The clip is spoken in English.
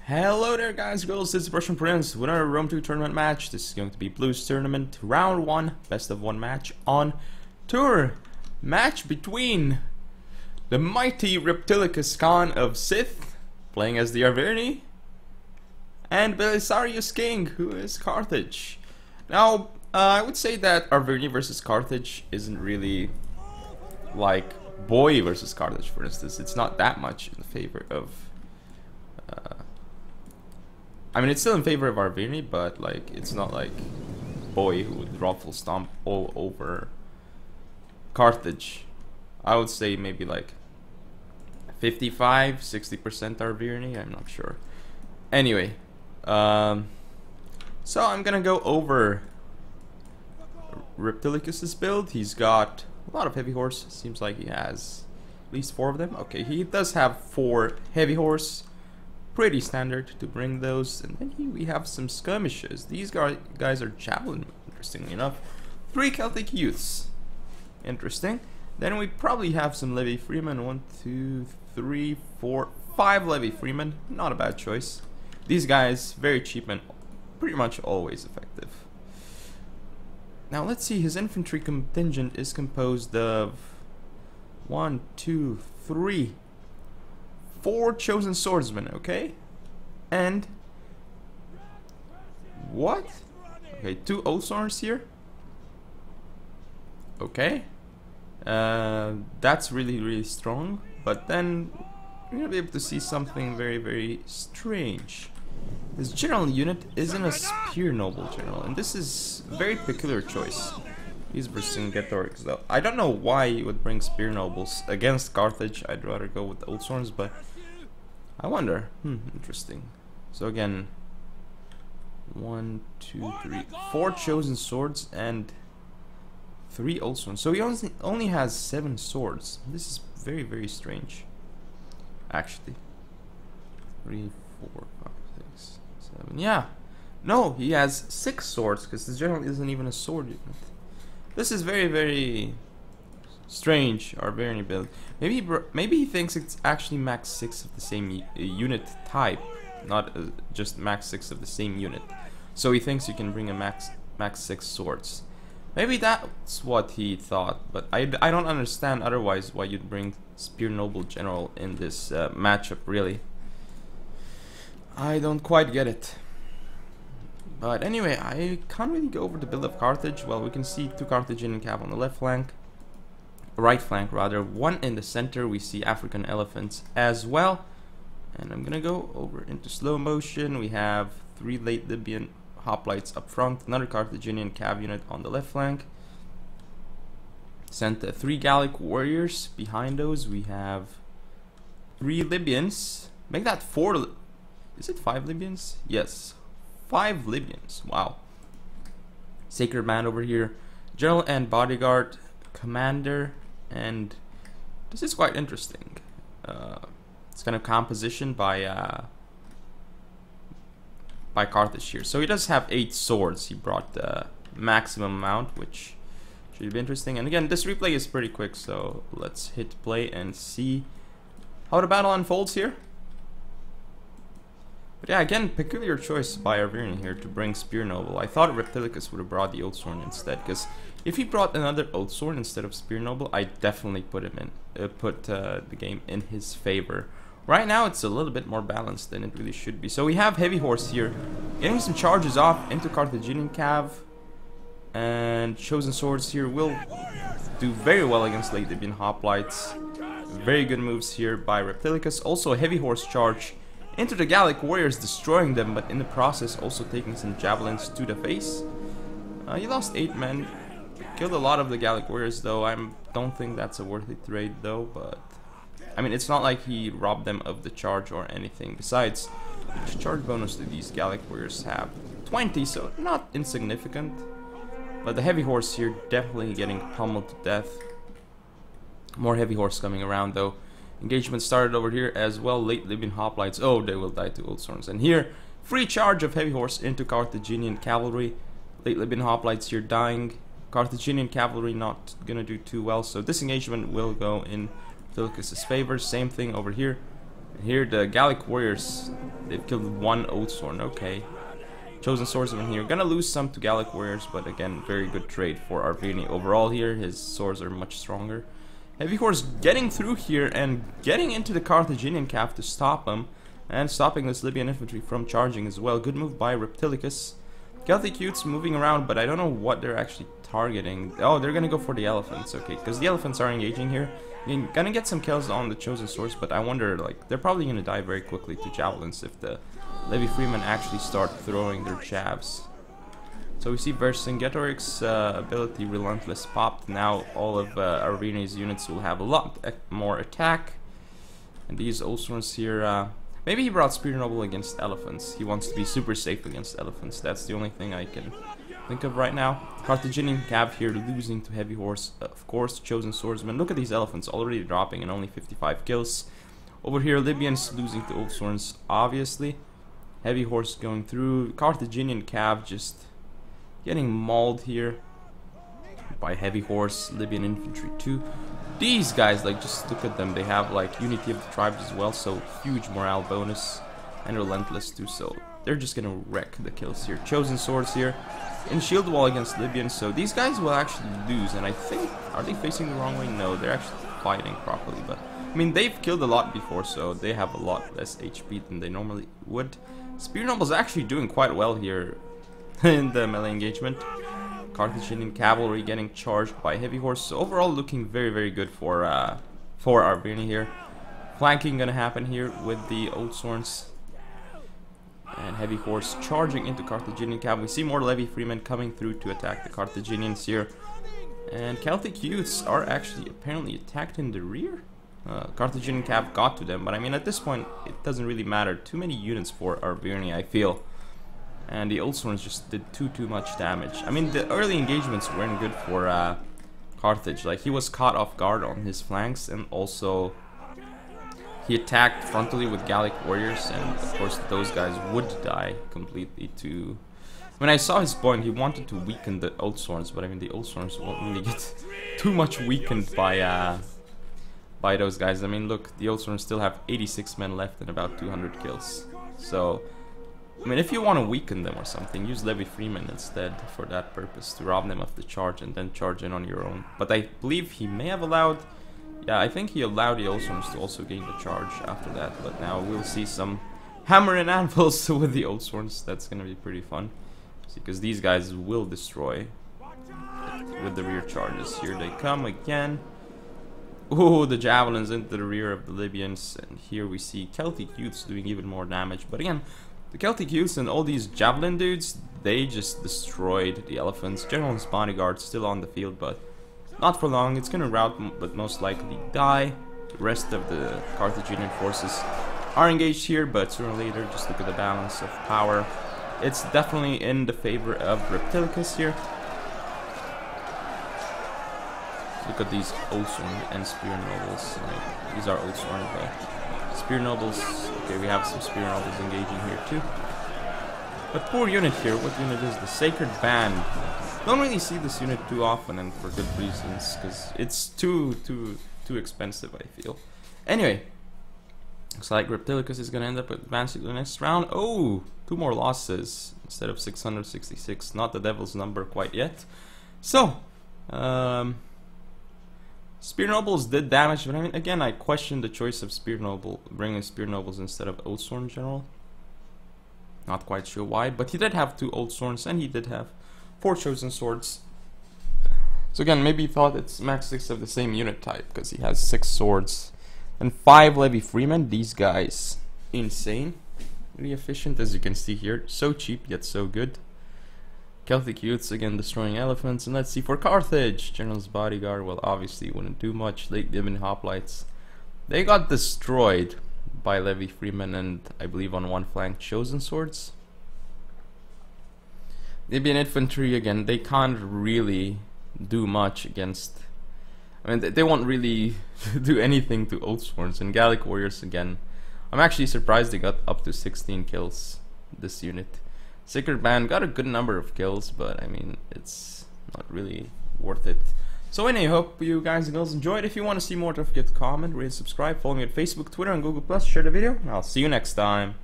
Hello there guys, girls, it's Russian Prince with our Rome 2 tournament match. This is going to be Blues tournament, round 1, best of 1 match on tour. Match between the mighty Reptilicus Khan of Sith, playing as the Arverni, and belisariusking, who is Carthage. Now, I would say that Arverni versus Carthage isn't really like Boy versus Carthage, for instance. It's not that much in favor of... I mean, it's still in favor of Arverni, but like it's not like Boy who would ruffle stomp all over Carthage. I would say maybe like 55-60% Arverni, I'm not sure. Anyway, so I'm gonna go over Reptilicus's build. He's got a lot of heavy horse. Seems like he has at least 4 of them. Okay, he does have 4 heavy horse. Pretty standard to bring those. And then here we have some skirmishes. These guys are javelin, interestingly enough. 3 Celtic youths. Interesting. Then we probably have some levy freemen. 1, 2, 3, 4, 5 levy freemen. Not a bad choice. These guys, very cheap and pretty much always effective. Now let's see, his infantry contingent is composed of 1, 2, 3, 4 chosen swordsmen, okay? And what? Okay, 2 Oathsworns here. Okay. That's really strong. But then you're gonna be able to see something very strange. This general unit isn't a spear noble general, and this is a very peculiar choice. He's versus Getorix though. I don't know why you would bring spear nobles against Carthage. I'd rather go with Oathsworns, but I wonder. Interesting. So again, 1, 2, 3, 4 chosen swords and 3 Oathsworns. So he only has 7 swords. This is very strange. Actually, 3, 4, 5, 6, 7. Yeah. No, he has 6 swords because the general isn't even a sword unit. This is very strange Arverni build. Maybe he thinks it's actually max 6 of the same unit type, not just max 6 of the same unit. So he thinks you can bring a max 6 swords. Maybe that's what he thought, but I don't understand otherwise why you'd bring Spear Noble General in this matchup, really. I don't quite get it. But anyway, I can't really go over the build of Carthage. Well, we can see 2 Carthaginian cav on the left flank. Right flank rather, 1 in the center. We see African elephants as well, and I'm gonna go over into slow motion. We have 3 late Libyan hoplites up front, another Carthaginian cav unit on the left flank. Sent 3 Gallic warriors. Behind those we have 3 Libyans. Make that 4. Is it 5 Libyans? Yes, 5 Libyans. Wow. Sacred Man over here, general and bodyguard, commander. And this is quite interesting. It's kind of composition by Carthage here. So he does have 8 swords. He brought the maximum amount, which should be interesting. And again, this replay is pretty quick, so let's hit play and see how the battle unfolds here. But yeah, again, peculiar choice by Arverni here to bring Spear Noble. I thought Reptilicus would have brought the Oathsworn instead, because if he brought another Oathsworn instead of Spear Noble, I definitely put him in, the game in his favor. Right now, it's a little bit more balanced than it really should be. So we have heavy horse here, getting some charges off into Carthaginian cav, and chosen swords here will do very well against late Libyan hoplites. Very good moves here by Reptilicus. Also a heavy horse charge into the Gallic warriors, destroying them, but in the process also taking some javelins to the face. He lost 8 men, killed a lot of the Gallic warriors though. I don't think that's a worthy trade though, but I mean, it's not like he robbed them of the charge or anything. Besides, which charge bonus do these Gallic warriors have? 20, so not insignificant. But the heavy horse here definitely getting pummeled to death. More heavy horse coming around though. Engagement started over here as well. Late Libyan hoplites. Oh, they will die to Oathsworns. And here, free charge of heavy horse into Carthaginian cavalry. Late Libyan hoplites here dying. Carthaginian cavalry not gonna do too well. So this engagement will go in Reptilicus' favor. Same thing over here. Here the Gallic warriors, they've killed one Old Sworn. Okay. Chosen swordsman here. Gonna lose some to Gallic warriors, but again, very good trade for Arvini. Overall here, his swords are much stronger. Heavy horse getting through here and getting into the Carthaginian cav to stop him. And stopping this Libyan infantry from charging as well. Good move by Reptilicus. Celticutes moving around, but I don't know what they're actually targeting. Oh, they're gonna go for the elephants, okay, because the elephants are engaging here. You're gonna get some kills on the chosen swords, but I wonder, like, they're probably gonna die very quickly to javelins if the Levy Freemen actually start throwing their jabs. So we see Vercingetorix's ability Relentless popped. Now all of Arvini's units will have a lot more attack. And these Ulsworns here, maybe he brought Spear Noble against elephants. He wants to be super safe against elephants. That's the only thing I can think of right now. Carthaginian cav here losing to Heavy Horse. Of course, Chosen Swordsman. Look at these elephants already dropping and only 55 kills. Over here, Libyans losing to Ulsworns, obviously. Heavy Horse going through. Carthaginian cav just getting mauled here by Heavy Horse. Libyan infantry too. These guys, like, just look at them. They have like Unity of the Tribes as well, so huge morale bonus, and Relentless too, so they're just gonna wreck the kills here. Chosen Swords here in shield wall against Libyans, so these guys will actually lose. And I think, are they facing the wrong way? No, they're actually fighting properly, but I mean, they've killed a lot before, so they have a lot less HP than they normally would. Spear Noble's actually doing quite well here in the melee engagement. Carthaginian cavalry getting charged by Heavy Horse. So overall, looking very, very good for Arvini here. Flanking gonna happen here with the Old Sworns. And Heavy Horse charging into Carthaginian cav. We see more Levy Freemen coming through to attack the Carthaginians here. And Celtic youths are actually apparently attacked in the rear. Carthaginian cav got to them, but I mean, at this point, it doesn't really matter. Too many units for Arvini, I feel. And the Old Sworns just did too much damage. I mean, the early engagements weren't good for Carthage. Like, he was caught off guard on his flanks, and also he attacked frontally with Gallic warriors, and of course those guys would die completely to... When I saw his point, he wanted to weaken the Old Sworns, but I mean, the Old Sworns won't really get too much weakened by those guys. I mean, look, the Old Sworns still have 86 men left and about 200 kills. So, I mean, if you want to weaken them or something, use Levy Freemen instead for that purpose, to rob them of the charge and then charge in on your own. But I believe he may have allowed... Yeah, I think he allowed the Old Sworns to also gain the charge after that. But now we'll see some hammer and anvils with the Old Sworns. That's going to be pretty fun. Because these guys will destroy with the rear charges. Here they come again. Ooh, the javelins into the rear of the Libyans. And here we see Celtic youths doing even more damage. But again, the Celtic youths and all these javelin dudes, they just destroyed the elephants. General's bodyguard still on the field, but not for long. It's gonna rout, but most likely die. The rest of the Carthaginian forces are engaged here, but sooner or later, just look at the balance of power. It's definitely in the favor of Reptilicus here. Look at these Old Sworn and Spear Nobles. Like, these are Old Sworn, but Spear Nobles. Okay, we have some Spear Nobles engaging here too. But poor unit here. What unit is the Sacred Band? Don't really see this unit too often, and for good reasons, because it's too expensive, I feel. Anyway, looks like Reptilicus is gonna end up advancing to the next round. Oh, 2 more losses instead of 666. Not the devil's number quite yet. So, Spear Nobles did damage, but I mean, again, I question the choice of Spear Noble, bringing Spear Nobles instead of Old Sworn General. Not quite sure why, but he did have 2 Old Sworns, and he did have 4 Chosen Swords. So again, maybe he thought it's max 6 of the same unit type, because he has 6 swords. And 5 Levy Freemen, these guys, insane. Really efficient, as you can see here. So cheap, yet so good. Celtic youths again destroying elephants. And let's see for Carthage. General's bodyguard, well, obviously wouldn't do much. Late Libyan hoplites, they got destroyed by Levy Freemen and I believe on one flank Chosen Swords. Libyan infantry again, they can't really do much against... I mean, they won't really do anything to Old Sworns. And Gallic warriors again, I'm actually surprised they got up to 16 kills, this unit. Sacred Band got a good number of kills, but I mean, it's not really worth it. So anyway, hope you guys and girls enjoyed. If you want to see more, don't forget to comment, rate, subscribe, follow me on Facebook, Twitter, and Google+, share the video, and I'll see you next time.